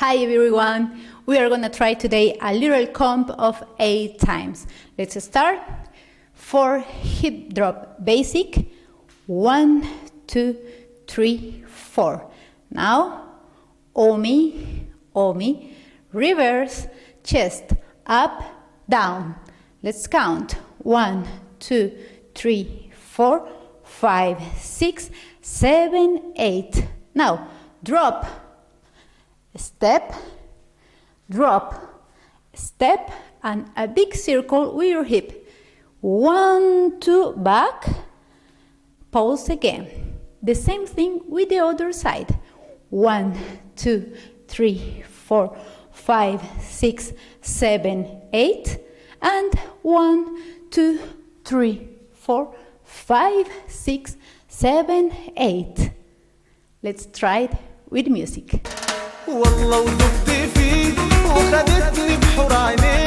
Hi everyone, we are gonna try today a little comp of 8 times. Let's start. 4 hip drop basic, 1, 2, 3, 4. Now, omi, omi, reverse, chest, up, down. Let's count. 1, 2, 3, 4, 5, 6, 7, 8. Now, drop, step, drop, step, and a big circle with your hip. 1, 2, back, pause again. The same thing with the other side. 1, 2, 3, 4, 5, 6, 7, 8, and 1, 2, 3, 4, 5, 6, 7, 8. Let's try it with music. والله وذبت فيك وخدتني بحور عينيك